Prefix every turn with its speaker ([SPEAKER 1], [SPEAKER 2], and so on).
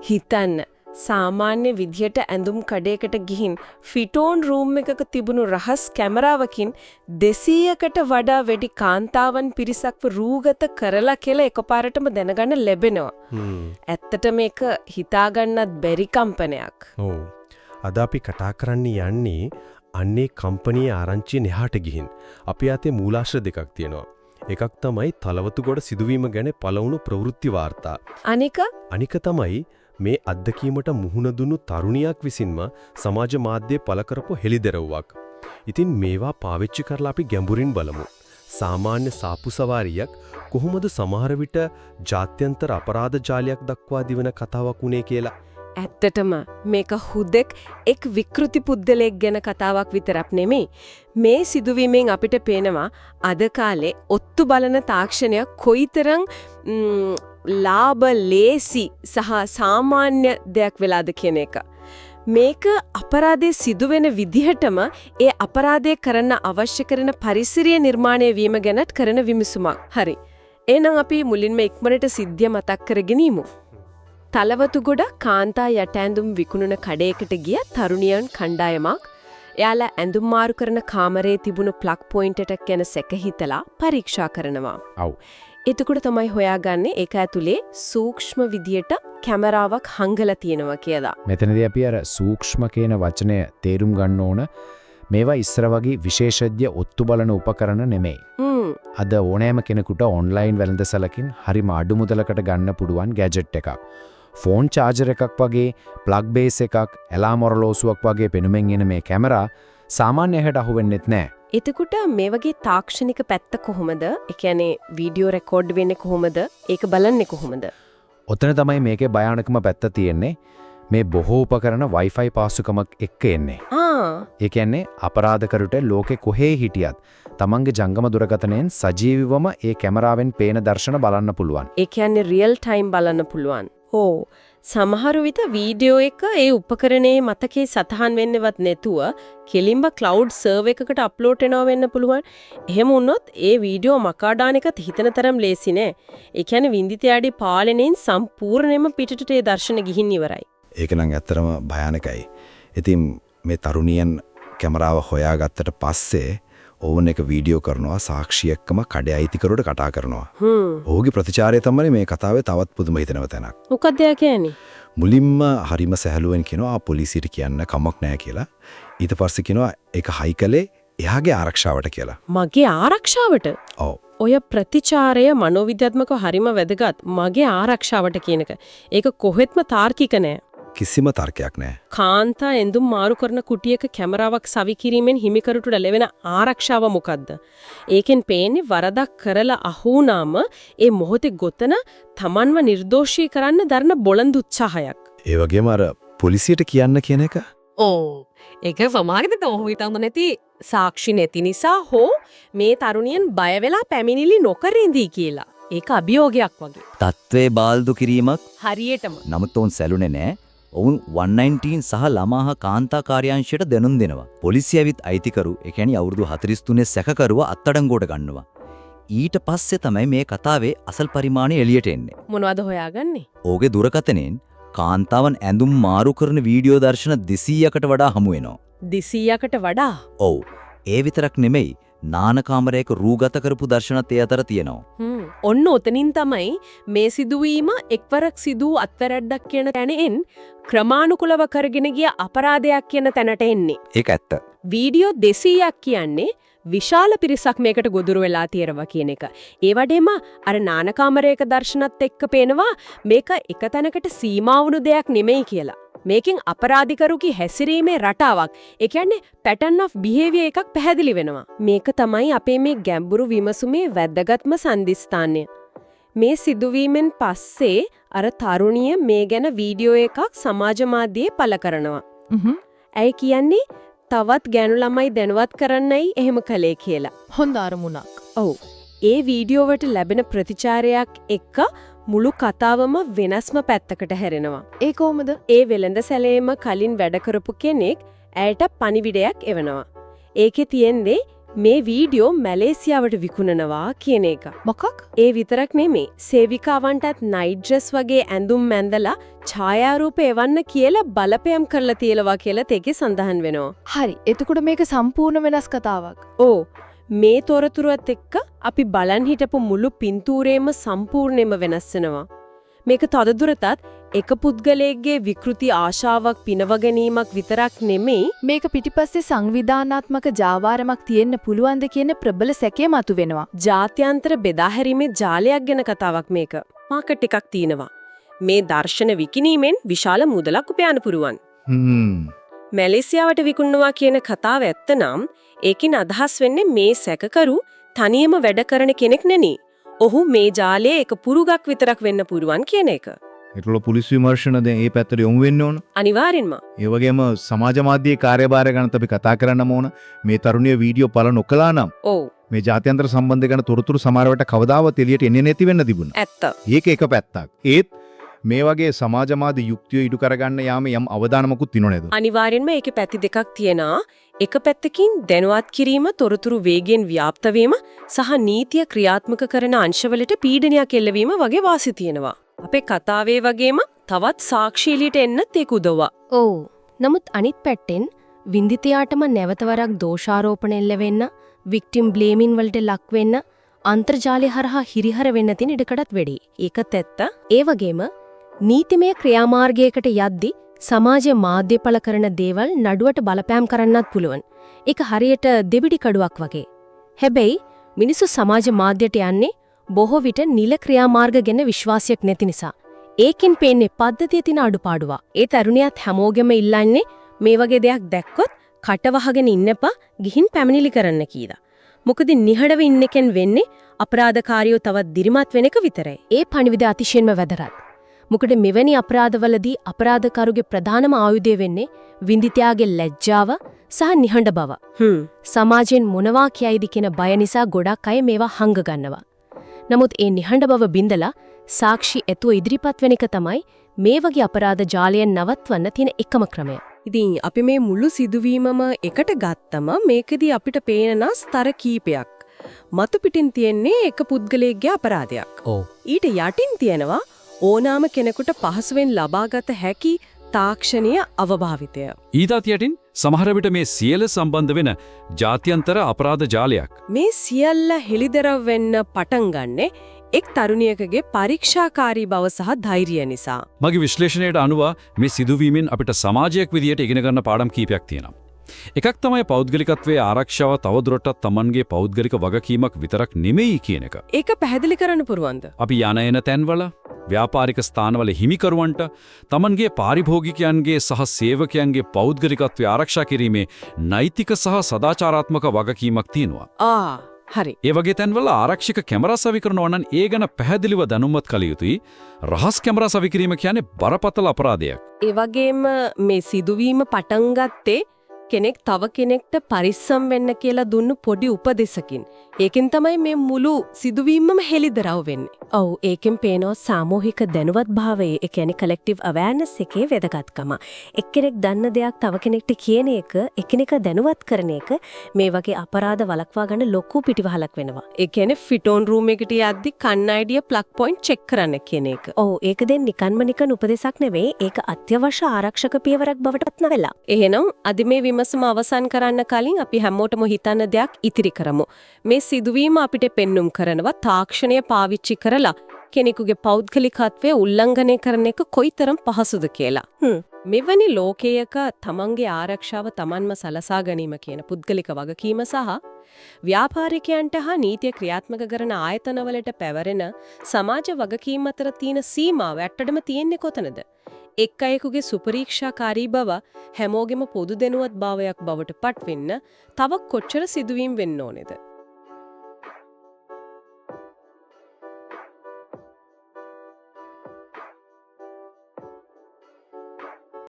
[SPEAKER 1] හිතන්න සාමාන්‍ය විදියට ඇඳුම් කඩේකට ගිහින් ෆිටෝන් රූම් එකක තිබුණු රහස් කැමරාවකින් 200කට වඩා වැඩි කාන්තාවන් පිරිසක්ව රූගත කරලා කියලා එකපාරටම දැනගන්න ලැබෙනවා. ඇත්තට මේක හිතාගන්නත් බැරි කම්පනයක්.
[SPEAKER 2] ඔව්. අද අපි කතා කරන්න යන්නේ අන්නේ කම්පැනි ආරංචිය එහාට ගිහින් අපි අතේ මූලාශ්‍ර දෙකක් තියෙනවා. එකක් තමයි තලවතුගොඩ සිදුවීම ගැන පළවුණු ප්‍රවෘත්ති වාර්තා. අනික තමයි මේ අත්දැකීමට මුහුණ දුන්නු තරුණියක් විසින්ම සමාජ මාධ්‍යයේ පළ කරපු හෙළිදරව්වක්. ඉතින් මේවා පාවිච්චි කරලා අපි ගැඹුරින් බලමු. සාමාන්‍ය සාපු සවාරියක් කොහොමද සමහර විට ජාත්‍යන්තර අපරාධ ජාලයක් දක්වා දිවන කතාවක් උනේ කියලා.
[SPEAKER 1] ඇත්තටම මේක හුදෙක් එක් විකෘති පුද්දලෙක් ගැන කතාවක් විතරක් නෙමෙයි. මේ සිදුවීමෙන් අපිට පේනවා අද කාලේ ඔත්තු බලන තාක්ෂණය කොයිතරම් ලාභ ලේසි සහ සාමාන්‍ය දෙයක් වෙලාද කියන එක. මේක අපරාධයේ සිදුවෙන විදිහටම ඒ අපරාධය කරන්න අවශ්‍ය කරන පරිසරය නිර්මාණය වීම ගැනත් කරන විමසුමක්. හරි. එහෙනම් අපි මුලින්ම ඉක්මනට සිද්ධිය මතක් කරගෙන ඉමු. තලවතුගොඩ කාන්තා යට ඇඳුම් විකුණන කඩේකට ගිය තරුණියන් කණ්ඩායමක් එයාලා ඇඳුම් මාරු කරන කාමරේ තිබුණු ප්ලග් පොයින්ට් එකක් ගැන සැක හිතලා පරීක්ෂා කරනවා.
[SPEAKER 2] ඔව්.
[SPEAKER 1] එතකොට තමයි හොයාගන්නේ ඒක ඇතුලේ සූක්ෂම විදියට කැමරාවක් හංගලා තියෙනවා කියලා.
[SPEAKER 3] මෙතනදී අපි අර සූක්ෂම කියන වචනය තේරුම් ගන්න ඕන. මේවා ඉස්සර වගේ විශේෂඥ ඔත්තු බලන උපකරණ නෙමෙයි. අද ඕනෑම කෙනෙකුට ඔන්ලයින් වෙළඳසැලකින් හරිම අඩු මුදලකට ගන්න පුළුවන් ගැජට් එකක්. ෆෝන් චාර්ජර් එකක් වගේ ප්ලග් බේස් එකක් ඇලාම් ඔරලෝසුවක් වගේ පෙනුමෙන් එන මේ කැමරා සාමාන්‍ය හැට අහුවෙන්නෙත් නැහැ.
[SPEAKER 1] එතකොට මේ වගේ තාක්ෂණික පැත්ත කොහොමද? ඒ කියන්නේ වීඩියෝ රෙකෝඩ් වෙන්නේ කොහොමද? ඒක බලන්නේ කොහොමද?
[SPEAKER 3] ඔතන තමයි මේකේ භයානකම පැත්ත තියෙන්නේ. මේ බොහෝ උපකරණ Wi-Fi පාසුකමක් එක්ක එන්නේ. ඒ කියන්නේ අපරාධකරුට ලෝකේ කොහේ හිටියත් තමන්ගේ ජංගම දුරකථනයෙන් සජීවීවම ඒ කැමරාවෙන් පේන දර්ශන බලන්න පුළුවන්.
[SPEAKER 1] ඒ කියන්නේ රියල් ටයිම් බලන්න පුළුවන්. ඕ සමහර විට වීඩියෝ එක ඒ උපකරණයේ මතකේ සතහන් වෙන්නවත් නැතුව කෙලින්ම ක්ලවුඩ් සර්වර් එකකට අප්ලෝඩ් වෙනවා වෙන්න පුළුවන්. එහෙම වුණොත් ඒ වීඩියෝ මකාඩාන එකත් හිතන තරම් ලේසි නෑ. ඒ කියන්නේ වින්දිතයාඩි පාලනයෙන් සම්පූර්ණයෙන්ම පිටට ඒ දර්ශන ගිහින් ඉවරයි.
[SPEAKER 4] ඒක නම් ඇත්තටම භයානකයි. ඉතින් මේ තරුණියන් කැමරාව හොයාගත්තට පස්සේ ඕවන් එක වීඩියෝ කරනවා සාක්ෂි එක්කම කඩේ අයිතිකරුවට කතා කරනවා. ඔහුගේ ප්‍රතිචාරය තමයි මේ කතාවේ තවත් පුදුම හිතෙනව තැනක්.
[SPEAKER 1] මොකක්ද යා කියන්නේ?
[SPEAKER 4] මුලින්ම හරිම සැහැල්ලුවෙන් කියනවා පොලිසියට කියන්න කමක් නැහැ කියලා. ඊට පස්සේ කියනවා ඒක හයි කළේ එයාගේ ආරක්ෂාවට කියලා.
[SPEAKER 1] මගේ ආරක්ෂාවට?
[SPEAKER 4] ඔව්.
[SPEAKER 1] ඔය ප්‍රතිචාරය මනෝවිද්‍යාත්මකව හරිම වැදගත්. මගේ ආරක්ෂාවට කියන එක. ඒක කොහෙත්ම තාර්කික නෑ.
[SPEAKER 4] කිසිම තර්කයක් නැහැ.
[SPEAKER 1] කාන්තා ඇඳුම් මාරු කරන කුටියක කැමරාවක් සවි කිරීමෙන් හිමිකරුට ලැබෙන ආරක්ෂාව මොකද්ද? ඒකෙන් පේන්නේ වරදක් කරලා අහුණාම ඒ මොහොතේ ගොතන තමන්ව නිර්දෝෂී කරන්න දරන බොළඳ උත්සාහයක්.
[SPEAKER 4] ඒ වගේම අර පොලිසියට කියන්න කියන එක.
[SPEAKER 1] ඕ ඒක සමාගිත ඔහු හිතන්න නැති සාක්ෂි නැති නිසා හෝ මේ තරුණියන් බය වෙලා පැමිණිලි නොකර ඉඳී කියලා. ඒක අභියෝගයක් වගේ.
[SPEAKER 5] තත්ත්වේ බාල්දු කිරීමක්
[SPEAKER 1] හරියටම.
[SPEAKER 5] නමුත් ඔවුන් සැලුනේ නැහැ. ඔවුන් 119 සහ ළමාහ කාන්තා කාර්යාංශයට දැනුම් දෙනවා. පොලිසිය ඇවිත් අයිතිකරු, ඒ කියන්නේ අවුරුදු 43 සැකකරුවා අත්අඩංගුවට ගන්නවා. ඊට පස්සේ තමයි මේ කතාවේ අසල් පරිමාණය එළියට එන්නේ.
[SPEAKER 1] මොනවද හොයාගන්නේ?
[SPEAKER 5] ඕගේ දුරකථනයෙන් කාන්තාවන් ඇඳුම් මාරු කරන වීඩියෝ දර්ශන 200කට වඩා හමු වෙනවා.
[SPEAKER 1] 200කට වඩා?
[SPEAKER 5] ඔව්. ඒ විතරක් නෙමෙයි. නාන කාමරයක රූගත කරපු දර්ශනත් ඒ අතර තියෙනවා.
[SPEAKER 1] ඔන්න ඔතනින් තමයි මේ සිදුවීම එක්වරක් සිදු අත්වැරද්දක් කියන තැනෙන් ක්‍රමානුකූලව කරගෙන ගිය අපරාධයක් කියන තැනට එන්නේ.
[SPEAKER 5] ඒක ඇත්ත.
[SPEAKER 1] වීඩියෝ 200ක් කියන්නේ විශාල පිරිසක් මේකට ගොදුරු වෙලා තියෙනවා කියන එක. ඒ වගේම අර නාන කාමරයක දර්ශනත් එක්ක පේනවා මේක එක තැනකට සීමා වුණු දෙයක් නෙමෙයි කියලා. මේකෙන් අපරාධිකරුගේ හැසිරීමේ රටාවක්, ඒ කියන්නේ pattern of behavior එකක් පැහැදිලි වෙනවා. මේක තමයි අපේ මේ ගැඹුරු විමසුමේ වැදගත්ම සම්දිස්ථානය. මේ සිදුවීමෙන් පස්සේ අර තරුණිය මේ ගැන වීඩියෝ එකක් සමාජ මාධ්‍යයේ පළ කරනවා. ඇයි කියන්නේ තවත් ගෑනු ළමයි දැනුවත් කරන්නයි එහෙම කළේ කියලා.
[SPEAKER 6] හොඳ අරමුණක්.
[SPEAKER 1] ඔව්. ඒ වීඩියෝ වලට ලැබෙන ප්‍රතිචාරයක් එක්ක මුළු කතාවම වෙනස්ම පැත්තකට හැරෙනවා.
[SPEAKER 6] ඒ කොහොමද?
[SPEAKER 1] ඒ වෙළඳ සැලේම කලින් වැඩ කරපු කෙනෙක් ඇයට පණිවිඩයක් එවනවා. ඒකේ තියෙන්නේ මේ වීඩියෝ මැලේසියාවට විකුණනවා කියන එක.
[SPEAKER 6] මොකක්?
[SPEAKER 1] ඒ විතරක් නෙමෙයි. සේවිකාවන්ටත් නයිට් ඩ්‍රෙස් වගේ ඇඳුම් මැඳලා ඡායාරූප එවන්න කියලා බලපෑම් කරලා තියලවා කියලා තේකේ සඳහන් වෙනවා.
[SPEAKER 6] හරි. එතකොට මේක සම්පූර්ණ වෙනස් කතාවක්.
[SPEAKER 1] ඕ මේ තොරතුරුත් එක්ක අපි බලන් හිටපු මුළු පින්තූරේම සම්පූර්ණයෙන්ම වෙනස් වෙනවා. මේක තවදුරටත් එක පුද්ගලයෙක්ගේ විකෘති ආශාවක් පිනව ගැනීමක් විතරක් නෙමෙයි
[SPEAKER 6] මේක පිටිපස්සේ සංවිධානාත්මක ජාවාරමක් තියෙන්න පුළුවන්ද කියන ප්‍රබල සැකය මතුවෙනවා.
[SPEAKER 1] ජාත්‍යන්තර බෙදාහැරීමේ ජාලයක් ගැන කතාවක් මේක. මාකට් එකක් තියෙනවා. මේ දර්ශන විකිණීමෙන් විශාල මුදලක් උපයන්න පුරුවන්. මැලේසියාවට විකුණනවා කියන කතාව ඇත්තනම් ඒකින් අදහස් වෙන්නේ මේ සැකකරු තනියම වැඩ කරන කෙනෙක් නෙනි. ඔහු මේ ජාලයේ එක පුරුගක් විතරක් වෙන්න පුරුවන් කියන එක.
[SPEAKER 7] ඒටල පුලිස් විමර්ශන දැන් මේ පැත්තට යොමු වෙන්න ඕන.
[SPEAKER 1] අනිවාර්යෙන්ම.
[SPEAKER 7] ඒ වගේම සමාජ මාධ්‍යයේ කාර්යභාරය ගැන අපි කතා කරන්නම ඕන. මේ තරුණිය වීඩියෝ පළ නොකළා නම්
[SPEAKER 1] ඔව්.
[SPEAKER 7] මේ ජාත්‍යන්තර සම්බන්ධය ගැන තොරතුරු සමහරවට කවදාවත් එළියට එන්නේ නැති වෙන්න තිබුණා.
[SPEAKER 1] ඇත්ත.
[SPEAKER 7] ඒක එක පැත්තක්. ඒත් මේ වගේ සමාජ මාධ්‍ය යුක්තිය ඉදු කරගන්න යාම යම් අවදානමකුත් තිනු නේද?
[SPEAKER 1] අනිවාර්යෙන්ම ඒකේ පැති දෙකක් තියෙනවා. එක පැත්තකින් දැනුවත් කිරීම, තොරතුරු වේගයෙන් ව්‍යාප්ත වීම සහ නීතිය ක්‍රියාත්මක කරන අංශවලට පීඩනයක් එල්ලවීම වගේ වාසි තියෙනවා. අපේ කතාවේ වගේම තවත් සාක්ෂි එළියට එන්නත් ඒක උදව්වා.
[SPEAKER 8] ඔව්. නමුත් අනිත් පැත්තෙන් වින්දිතයාටම නැවතවරක් දෝෂාරෝපණ එල්ල වෙන්න, වික්ටිම් බ්ලේමින් වලට ලක් වෙන්න, අන්තර්ජාලය හරහා හිරිහර වෙන්න තියෙන ඉඩකඩත් වැඩි. ඒකත් ඇත්ත. ඒ වගේම නීතිමය ක්‍රියාමාර්ගයකට යද්දී සමාජ මාධ්‍යපල කරන දේවල් නඩුවට බලපෑම් කරන්නත් පුළුවන්. ඒක හරියට දෙබිඩි කඩුවක් වගේ. හැබැයි මිනිස්සු සමාජ මාධ්‍යට යන්නේ බොහෝ විට නිල ක්‍රියාමාර්ග ගැන විශ්වාසයක් නැති නිසා. ඒකෙන් පේන්නේ පද්ධතිය තියෙන අඩුපාඩුව. ඒ තරුණියත් හැමෝගෙම ඉල්ලන්නේ මේ වගේ දෙයක් දැක්කොත් කට වහගෙන ඉන්නපා ගිහින් පැමිණිලි කරන්න කීලා. මොකද නිහඬව ඉන්න එකෙන් වෙන්නේ අපරාධකාරියෝ තවත් දිරිමත් වෙන එක විතරයි. ඒ පණිවිඩය අතිශයින්ම වැදගත්. මොකද මෙවැනි අපරාධවලදී අපරාධකරුගේ ප්‍රධානම ආයුධය වෙන්නේ වින්දිතයාගේ ලැජ්ජාව සහ නිහඬ බව. සමාජයෙන් මොනවා කියයිද කියන බය නිසා ගොඩක් අය මේවා හංග ගන්නවා. නමුත් ඒ නිහඬ බව බින්දලා සාක්ෂි ඇතුව ඉදිරිපත් වෙන එක තමයි මේ වගේ අපරාධ ජාලයෙන් නවත්වන්න තියෙන එකම ක්‍රමය.
[SPEAKER 1] ඉතින් අපි මේ මුළු සිදුවීමම එකට ගත්තම මේකෙදී අපිට පේන ස්තර කීපයක්. මතු පිටින් තියෙන්නේ එක පුද්ගලයෙක්ගේ අපරාධයක්. ඊට යටින් තියෙනවා ඕනාම කෙනෙකුට පහසුවෙන් ලබාගත හැකි තාක්ෂණීය අවභාවිතය.
[SPEAKER 9] ඊටත් යටින් සමහර විට මේ සියල්ල සම්බන්ධ වෙන ජාත්‍යන්තර අපරාධ ජාලයක්.
[SPEAKER 1] මේ සියල්ල හෙළිදරව් වෙන්න පටන් ගන්නෙ එක් තරුණියකගේ පරීක්ෂාකාරී බව සහ ධෛර්යය නිසා.
[SPEAKER 9] මගේ විශ්ලේෂණයට අනුව මේ සිදුවීමෙන් අපිට සමාජයක් විදියට ඉගෙන ගන්න පාඩම් කීපයක් තියෙනවා. එකක් තමයි පෞද්ගලිකත්වයේ ආරක්ෂාව තවදුරටත් Tamanගේ පෞද්ගලික වගකීමක් විතරක් නෙමෙයි කියන එක.
[SPEAKER 1] ඒක පැහැදිලි කරන්න පුරුවන්ද?
[SPEAKER 9] අපි යන එන තැන්වල ව්‍යාපාරික ස්ථානවල හිමිකරුවන්ට Tamanගේ පාරිභෝගිකයන්ගේ සහ සේවකයන්ගේ පෞද්ගලිකත්වය ආරක්ෂා කිරීමේ නෛතික සහ සදාචාරාත්මක වගකීමක් තියෙනවා.
[SPEAKER 1] හරි.
[SPEAKER 9] ඒ වගේ තැන්වල ආරක්ෂක කැමරා සවි කරනවා නම් ඒ ගැන පැහැදිලිව දැනුම්වත් කළ යුතුයි. රහස් කැමරා සවි කිරීම කියන්නේ බරපතල අපරාධයක්.
[SPEAKER 1] ඒ වගේම මේ සිදුවීම පටන් ගත්තේ කෙනෙක් තව කෙනෙක්ට පරිස්සම් වෙන්න කියලා දුන්නු පොඩි උපදෙසකින්. ඒකෙන් තමයි මේ මුළු සිදුවීමම හෙළිදරව් වෙන්නේ. ඔව් ඒකෙන් පේනවා සාමූහික දැනුවත් භාවයේ, ඒ කියන්නේ කලෙක්ටිව් අවෑර්නස් එකේ වැදගත්කම. එක්කෙනෙක් දන්න දෙයක් තව කෙනෙක්ට කියන එක, එකිනෙක දැනුවත් කරන එක මේ වගේ අපරාධ වළක්වා ගන්න ලොකු පිටිවහලක් වෙනවා. ඒ කියන්නේ ෆිටෝන් රූම් එකට යද්දි කන්නයිඩිය ප්ලග් පොයින්ට් චෙක් කරන්න කියන එක. ඔව් ඒක දැන් නිකන් උපදෙසක් නෙවෙයි, ඒක අත්‍යවශ්‍ය ආරක්ෂක පියවරක් බවට පත් වෙලා. එහෙනම් අද මේ විමසම අවසන් කරන්න කලින් අපි හැමෝටම හිතන්න දෙයක් ඉතිරි කරමු. මේ සිදුවීම අපිට පෙන්눔 කරනවා තාක්ෂණය පාවිච්චි කරලා කෙනෙකුගේ පෞද්ගලිකත්වය උල්ලංඝනය කරන එක කොයිතරම් පහසුද කියලා. මෙවැනි ලෝකයක තමන්ගේ ආරක්ෂාව තමන්ම සලසා ගැනීම කියන පුද්ගලික වගකීම සහ ව්‍යාපාරිකයන්ට හා නීතිය ක්‍රියාත්මක කරන ආයතනවලට පැවරෙන සමාජ වගකීම් අතර තියෙන සීමාව ඇත්තටම තියෙන්නේ කොතනද? එක් අයෙකුගේ සුපරීක්ෂාකාරී බව හැමෝගෙම පොදු දැනුවත් භාවයක් බවට පත් වෙන්න තව කොච්චර සිදුවීම් වෙන්න ඕනේද?